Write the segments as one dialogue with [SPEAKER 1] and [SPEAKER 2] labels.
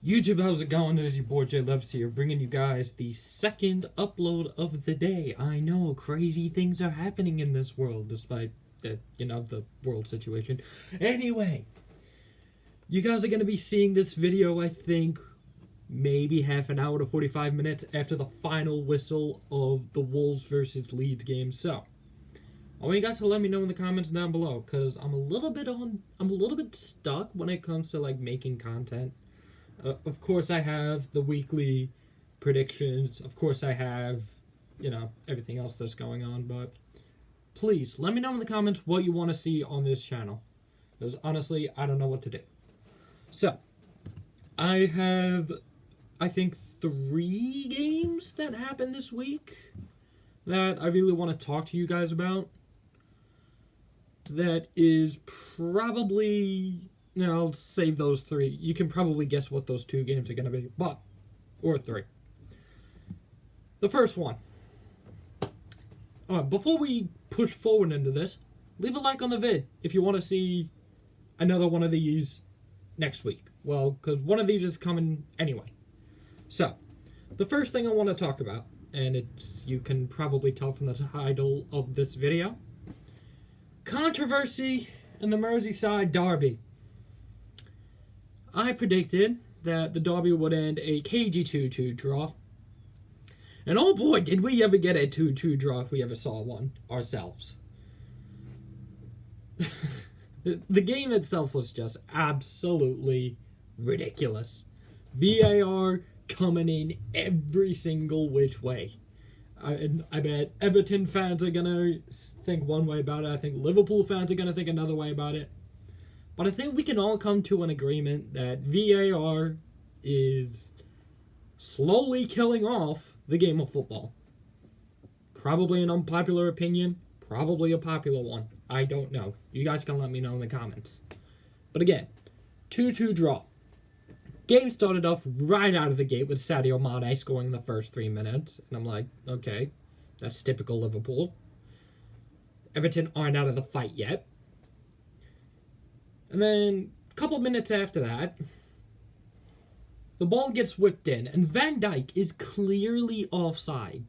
[SPEAKER 1] YouTube, how's it going? It is your boy Jay Levis here, bringing you guys the second upload of the day. I know, crazy things are happening in this world, despite the world situation. Anyway, you guys are going to be seeing this video, I think, maybe half an hour to 45 minutes after the final whistle of the Wolves versus Leeds game. So, I want you guys to let me know in the comments down below, because I'm a little bit stuck when it comes to, making content. Of course, I have the weekly predictions. Of course, I have, everything else that's going on. But please, let me know in the comments what you want to see on this channel. Because honestly, I don't know what to do. So, I have, I think, 3 games that happened this week that I really want to talk to you guys about. That is probably... I'll save those 3. You can probably guess what those 2 games are going to be. Or 3. The first one. Before we push forward into this, leave a like on the vid if you want to see another one of these next week. Well, because one of these is coming anyway. So, the first thing I want to talk about, and you can probably tell from the title of this video, controversy in the Merseyside derby. I predicted that the derby would end a cagey 2-2 draw. And oh boy, did we ever get a 2-2 draw if we ever saw one ourselves. The game itself was just absolutely ridiculous. VAR coming in every single which way. I bet Everton fans are going to think one way about it. I think Liverpool fans are going to think another way about it. But I think we can all come to an agreement that VAR is slowly killing off the game of football. Probably an unpopular opinion, probably a popular one. I don't know. You guys can let me know in the comments. But again, 2-2 draw. Game started off right out of the gate with Sadio Mane scoring the first 3 minutes. And I'm like, okay, that's typical Liverpool. Everton aren't out of the fight yet. And then, a couple minutes after that, the ball gets whipped in, and Van Dijk is clearly offside.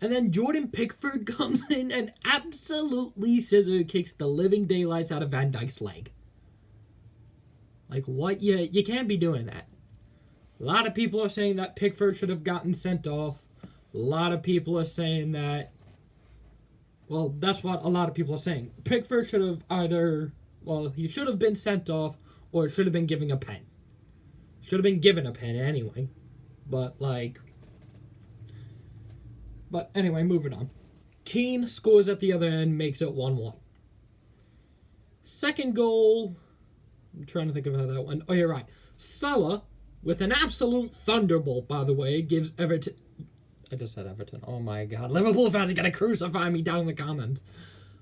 [SPEAKER 1] And then Jordan Pickford comes in and absolutely scissor kicks the living daylights out of Van Dijk's leg. Like, what? You can't be doing that. A lot of people are saying that Pickford should have gotten sent off. A lot of people are saying that... Well, that's what a lot of people are saying. Pickford should have either... Well, he should have been sent off, or should have been given a pen. Should have been given a pen anyway. But anyway, moving on. Keane scores at the other end, makes it 1-1. Second goal... I'm trying to think of how that went. Oh, you're right. Salah, with an absolute thunderbolt, by the way, gives Everton... I just said Everton. Oh my god. Liverpool fans are going to crucify me down in the comments.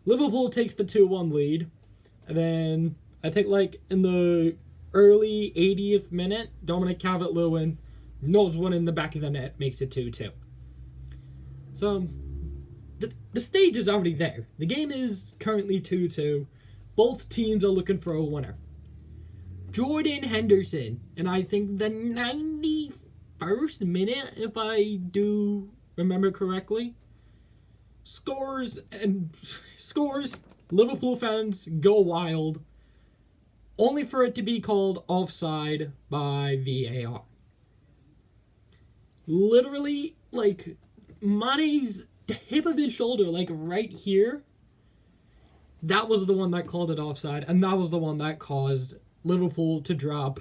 [SPEAKER 1] Liverpool takes the 2-1 lead. And then, I think, in the early 80th minute, Dominic Calvert-Lewin knows one in the back of the net, makes it 2-2. So, the stage is already there. The game is currently 2-2. Both teams are looking for a winner. Jordan Henderson, and I think the 91st minute, if I do remember correctly, scores. Liverpool fans go wild, only for it to be called offside by VAR. Literally, Mane's tip of his shoulder, right here, that was the one that called it offside, and that was the one that caused Liverpool to drop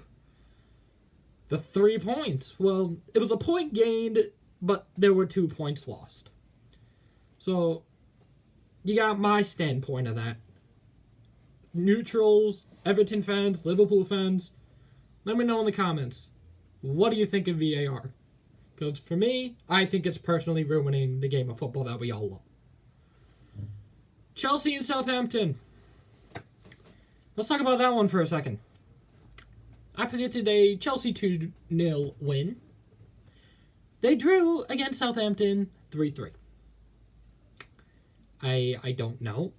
[SPEAKER 1] the 3 points. Well, it was a point gained, but there were 2 points lost. So... you got my standpoint of that. Neutrals, Everton fans, Liverpool fans, let me know in the comments. What do you think of VAR? Because for me, I think it's personally ruining the game of football that we all love. Chelsea and Southampton. Let's talk about that one for a second. I predicted a Chelsea 2-0 win. They drew against Southampton 3-3. I don't know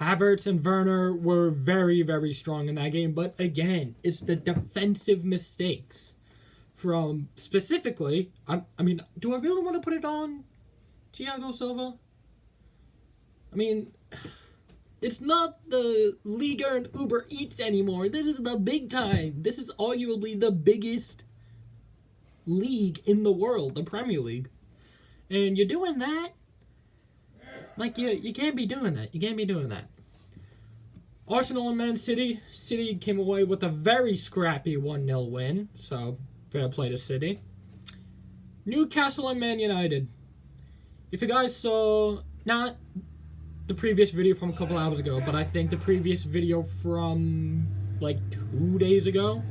[SPEAKER 1] Havertz and Werner were very, very strong in that game. But again, it's the defensive mistakes from specifically, I mean, do I really want to put it on Thiago Silva? I mean, it's not the Liga and Uber Eats anymore. This is the big time. This is arguably the biggest league in the world, the Premier League. And you're doing that? Like, you can't be doing that. You can't be doing that. Arsenal and Man City. City came away with a very scrappy 1-0 win. So, fair play to City. Newcastle and Man United. If you guys saw, not the previous video from a couple hours ago, but I think the previous video from, like, 2 days ago,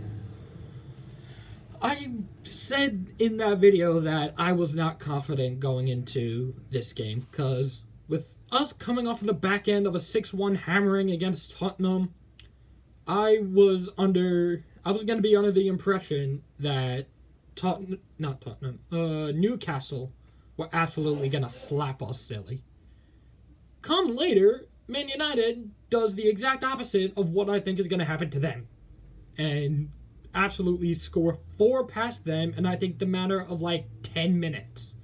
[SPEAKER 1] I said in that video that I was not confident going into this game, because with us coming off of the back end of a 6-1 hammering against Tottenham, I was going to be under the impression that Newcastle were absolutely going to slap us silly. Come later, Man United does the exact opposite of what I think is going to happen to them. And absolutely score 4 past them in I think the matter of like 10 minutes.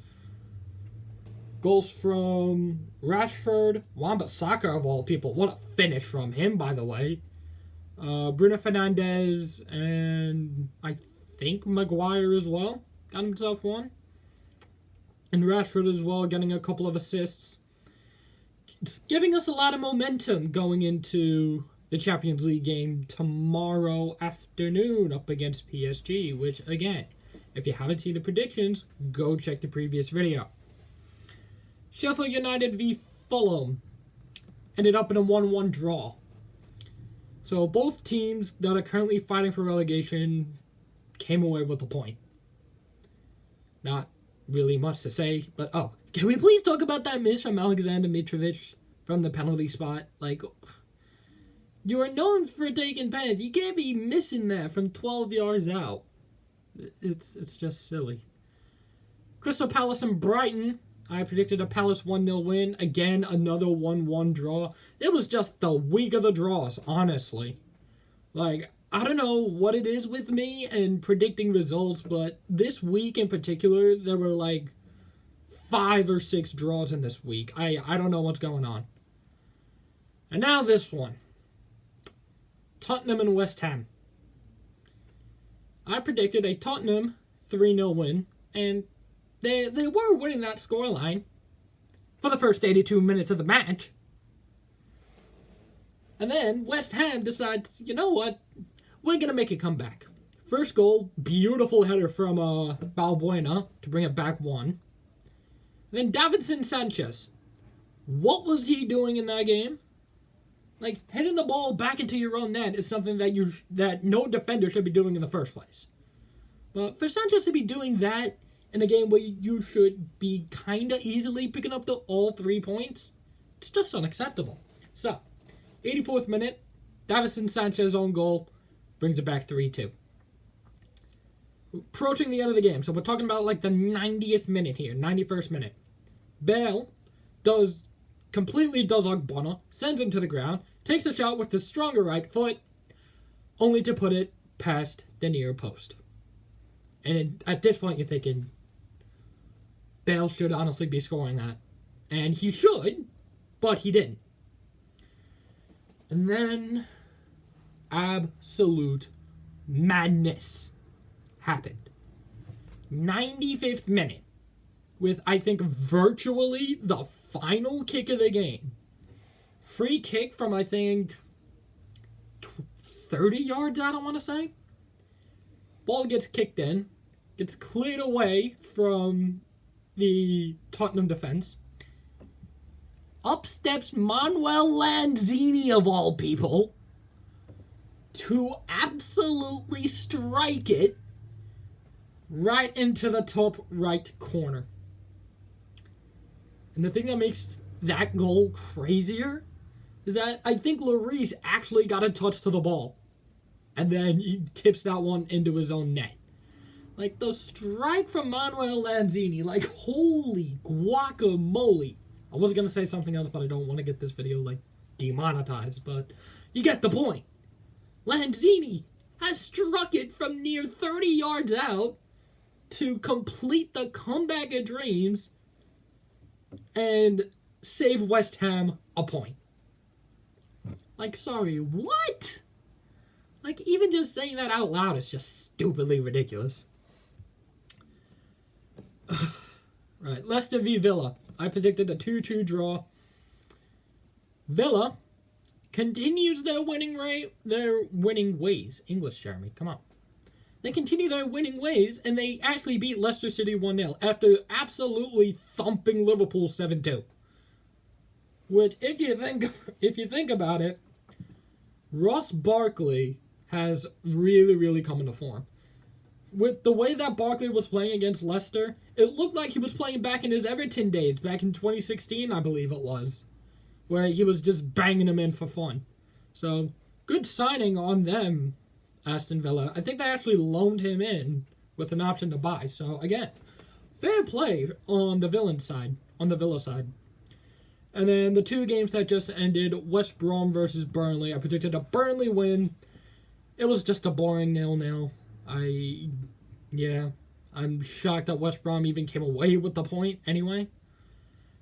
[SPEAKER 1] Goals from Rashford, Wan-Bissaka of all people. What a finish from him, by the way. Bruno Fernandes and I think Maguire as well got himself one. And Rashford as well getting a couple of assists. It's giving us a lot of momentum going into the Champions League game tomorrow afternoon up against PSG, which, again, if you haven't seen the predictions, go check the previous video. Sheffield United v Fulham ended up in a 1-1 draw. So both teams that are currently fighting for relegation came away with a point. Not really much to say, but can we please talk about that miss from Alexander Mitrovic from the penalty spot? Like, you are known for taking pens. You can't be missing that from 12 yards out. It's just silly. Crystal Palace and Brighton. I predicted a Palace 1-0 win. Again, another 1-1 draw. It was just the week of the draws, honestly. Like, I don't know what it is with me and predicting results, but this week in particular, there were like 5 or 6 draws in this week. I don't know what's going on. And now this one. Tottenham and West Ham. I predicted a Tottenham 3-0 win, and they were winning that scoreline for the first 82 minutes of the match. And then West Ham decides, you know what? We're going to make a comeback. First goal, beautiful header from Balbuena to bring it back 1. Then Davinson Sanchez. What was he doing in that game? Like, hitting the ball back into your own net is something that no defender should be doing in the first place. But for Sanchez to be doing that in a game where you should be kind of easily picking up all 3 points, it's just unacceptable. So, 84th minute, Davinson Sanchez own goal, brings it back 3-2. Approaching the end of the game, so we're talking about like the 90th minute here, 91st minute. Bale completely does Ogbonna, sends him to the ground, takes a shot with the stronger right foot, only to put it past the near post. And at this point you're thinking, Bale should honestly be scoring that. And he should, but he didn't. And then absolute madness happened. 95th minute, with I think virtually the final kick of the game. Free kick from I think 30 yards out, I want to say. Ball gets kicked in, gets cleared away from the Tottenham defense. Up steps Manuel Lanzini, of all people, to absolutely strike it right into the top right corner. And the thing that makes that goal crazier is that I think Lloris actually got a touch to the ball. And then he tips that one into his own net. Like, the strike from Manuel Lanzini, like, holy guacamole. I was going to say something else, but I don't want to get this video, like, demonetized, but you get the point. Lanzini has struck it from near 30 yards out to complete the comeback of dreams and save West Ham a point. Like, sorry, what? Like, even just saying that out loud is just stupidly ridiculous. Right, Leicester v Villa. I predicted a 2-2 draw. Villa continues their winning ways. English, Jeremy, come on. They continue their winning ways, and they actually beat Leicester City 1-0 after absolutely thumping Liverpool 7-2. Which, if you think about it, Ross Barkley has really come into form. With the way that Barkley was playing against Leicester, it looked like he was playing back in his Everton days, back in 2016, I believe it was, where he was just banging them in for fun. So, good signing on them, Aston Villa. I think they actually loaned him in with an option to buy. So, again, fair play on the Villa side. And then the two games that just ended, West Brom versus Burnley. I predicted a Burnley win. It was just a boring 0-0. I'm shocked that West Brom even came away with the point anyway.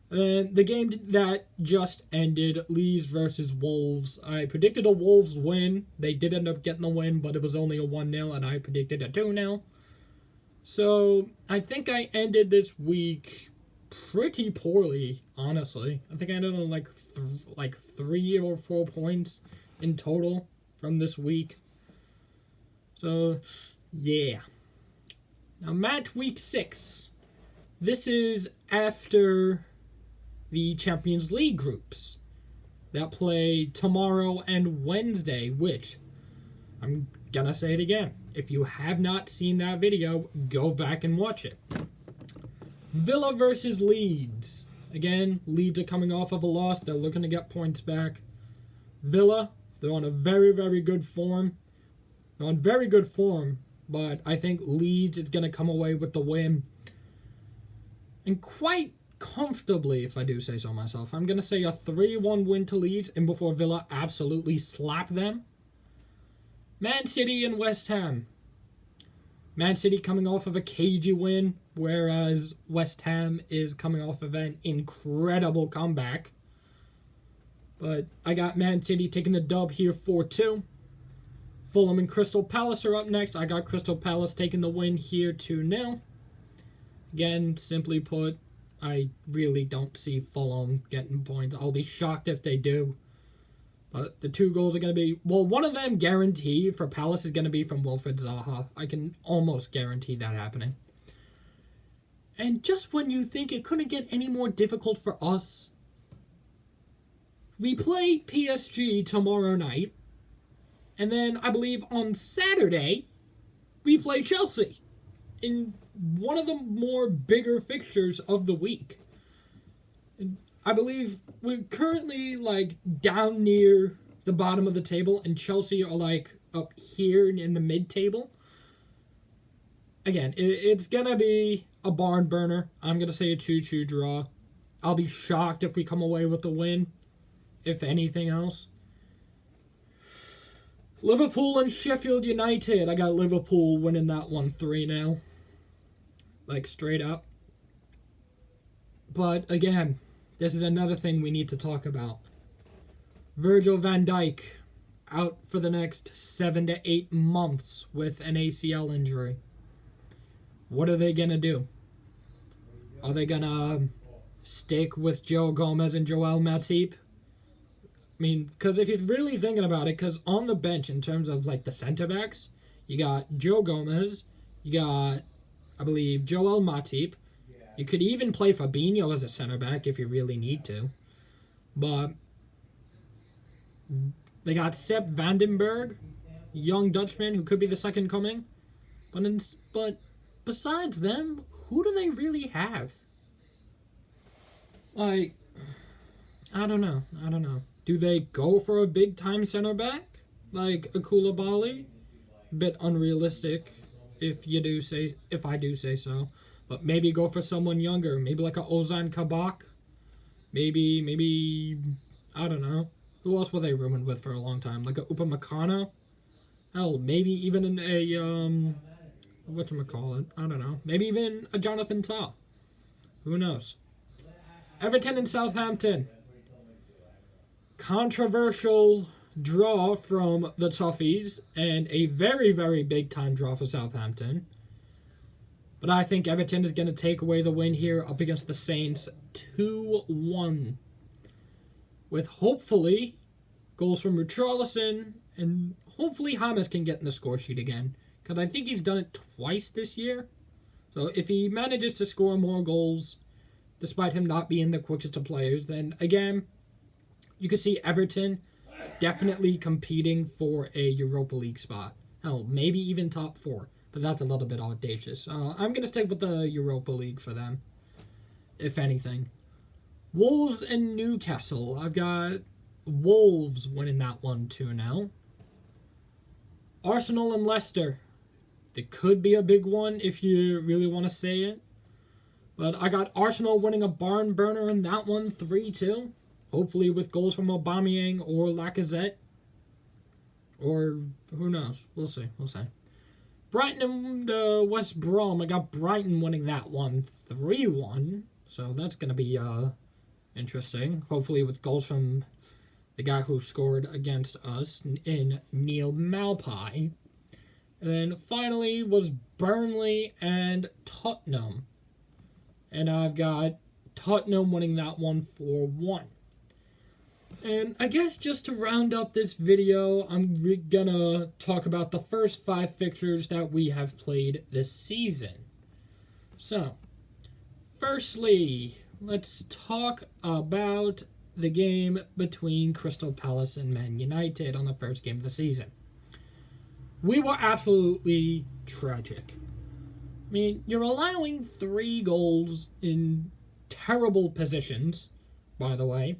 [SPEAKER 1] And then the game that just ended, Leeds versus Wolves. I predicted a Wolves win. They did end up getting the win, but it was only a 1-0, and I predicted a 2-0. So, I think I ended this week pretty poorly, honestly. I think I ended on like 3 or 4 points in total from this week. So, yeah. Now, match week 6. This is after the Champions League groups that play tomorrow and Wednesday, which, I'm gonna say it again. If you have not seen that video, go back and watch it. Villa versus Leeds. Again, Leeds are coming off of a loss. They're looking to get points back. Villa, they're on a very good form. They're on very good form, but I think Leeds is going to come away with the win. And quite comfortably, if I do say so myself. I'm going to say a 3-1 win to Leeds, and before Villa absolutely slap them. Man City and West Ham. Man City coming off of a cagey win, whereas West Ham is coming off of an incredible comeback. But I got Man City taking the dub here 4-2. Fulham and Crystal Palace are up next. I got Crystal Palace taking the win here 2-0. Again, simply put, I really don't see Fulham getting points. I'll be shocked if they do. But the 2 goals are going to be... Well, one of them guaranteed for Palace is going to be from Wilfried Zaha. I can almost guarantee that happening. And just when you think it couldn't get any more difficult for us, we play PSG tomorrow night. And then, I believe, on Saturday, we play Chelsea in one of the more bigger fixtures of the week. And I believe we're currently, down near the bottom of the table, and Chelsea are, up here in the mid-table. Again, it's going to be a barn burner. I'm going to say a 2-2 draw. I'll be shocked if we come away with a win, if anything else. Liverpool and Sheffield United. I got Liverpool winning that one 3-0. Straight up. But, again, this is another thing we need to talk about. Virgil van Dijk out for the next 7 to 8 months with an ACL injury. What are they going to do? Are they going to stick with Joe Gomez and Joel Matip? I mean, because if you're really thinking about it, because on the bench, in terms of, the center-backs, you got Joe Gomez, you got, I believe, Joel Matip. You could even play Fabinho as a center-back if you really need to. But they got Sepp Vandenberg, young Dutchman who could be the second coming. But besides them, who do they really have? I don't know. Do they go for a big-time center-back? Like a Koulibaly? Bit unrealistic, if I do say so. But maybe go for someone younger. Maybe like a Ozan Kabak. Maybe, I don't know. Who else were they rumored with for a long time? Like a Upamecano? Hell, maybe even whatchamacallit? I don't know. Maybe even a Jonathan Tah. Who knows? Everton and Southampton. Controversial draw from the Toffees and a very, very big time draw for Southampton. But I think Everton is going to take away the win here up against the Saints 2-1. With hopefully goals from Richarlison and hopefully James can get in the score sheet again. Because I think he's done it twice this year. So if he manages to score more goals, despite him not being the quickest of players, then again, you could see Everton definitely competing for a Europa League spot. Hell, maybe even top 4. But that's a little bit audacious. I'm going to stick with the Europa League for them, if anything. Wolves and Newcastle. I've got Wolves winning that one 2-0. Arsenal and Leicester. It could be a big one if you really want to say it. But I got Arsenal winning a barn burner in that one 3-2. Hopefully with goals from Aubameyang or Lacazette. Or who knows. We'll see. Brighton and West Brom. I got Brighton winning that one 3-1. So that's going to be interesting. Hopefully with goals from the guy who scored against us in Neil Maupay. And then finally was Burnley and Tottenham. And I've got Tottenham winning that one 4-1. And I guess just to round up this video, I'm gonna talk about the first 5 fixtures that we have played this season. So, firstly, let's talk about the game between Crystal Palace and Man United on the first game of the season. We were absolutely tragic. I mean, you're allowing 3 goals in terrible positions, by the way.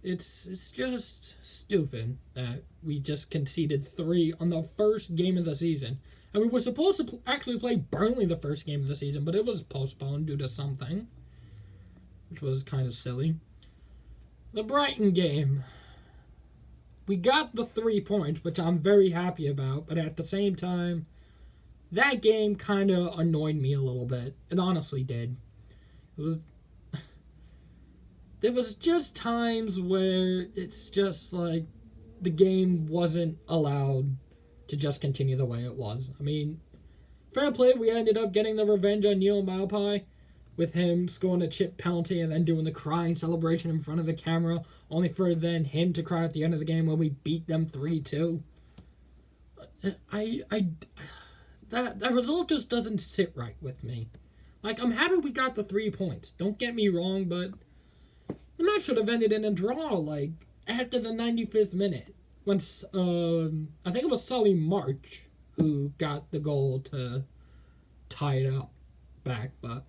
[SPEAKER 1] It's just stupid that we just conceded 3 on the first game of the season. And we were supposed to actually play Burnley the first game of the season, but it was postponed due to something, which was kind of silly. The Brighton game. We got the 3 points, which I'm very happy about, but at the same time, that game kind of annoyed me a little bit. It honestly did. There was just times where it's just like the game wasn't allowed to just continue the way it was. I mean, fair play, we ended up getting the revenge on Neil Maupay with him scoring a chip penalty and then doing the crying celebration in front of the camera, only for then him to cry at the end of the game when we beat them 3-2. That result just doesn't sit right with me. Like, I'm happy we got the 3 points. Don't get me wrong, but the match should have ended in a draw, like, after the 95th minute. Once, I think it was Solly March who got the goal to tie it up back, but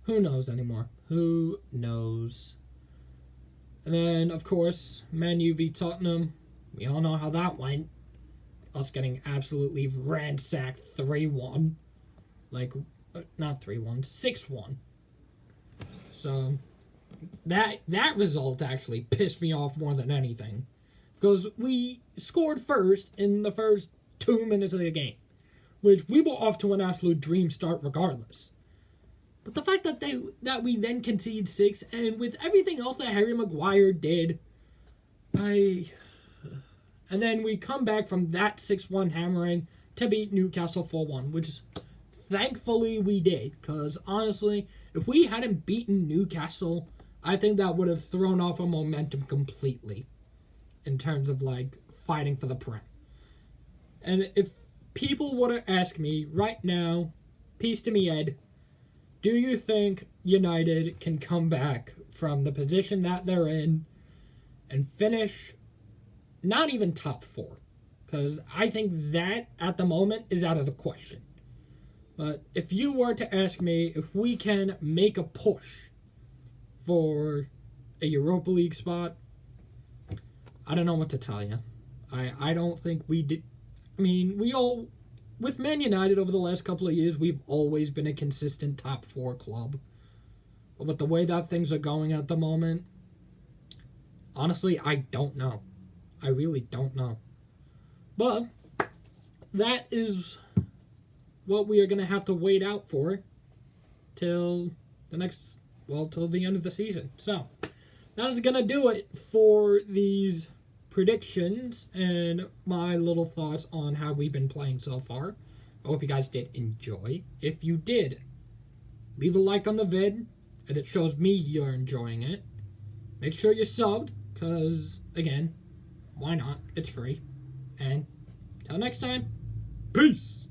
[SPEAKER 1] who knows anymore? Who knows? And then, of course, Man U v Tottenham. We all know how that went. Us getting absolutely ransacked 3-1. Like, not 3-1, 6-1. So that result actually pissed me off more than anything, because we scored first in the first 2 minutes of the game, which we were off to an absolute dream start regardless. But the fact that we then concede 6, and with everything else that Harry Maguire did, and then we come back from that 6-1 hammering to beat Newcastle 4-1, which thankfully we did, because honestly, if we hadn't beaten Newcastle, I think that would have thrown off our momentum completely in terms of, like, fighting for the Prem. And if people were to ask me right now, peace to me, Ed, do you think United can come back from the position that they're in and finish not even top 4? Because I think that, at the moment, is out of the question. But if you were to ask me if we can make a push for a Europa League spot, I don't know what to tell you. I don't think we did. I mean, with Man United over the last couple of years, we've always been a consistent top 4 club. But with the way that things are going at the moment, Honestly, I don't know. I really don't know. But that is what we are going to have to wait out for till till the end of the season. So, that is going to do it for these predictions and my little thoughts on how we've been playing so far. I hope you guys did enjoy. If you did, leave a like on the vid, and it shows me you're enjoying it. Make sure you're subbed, because, again, why not? It's free. And, till next time, peace!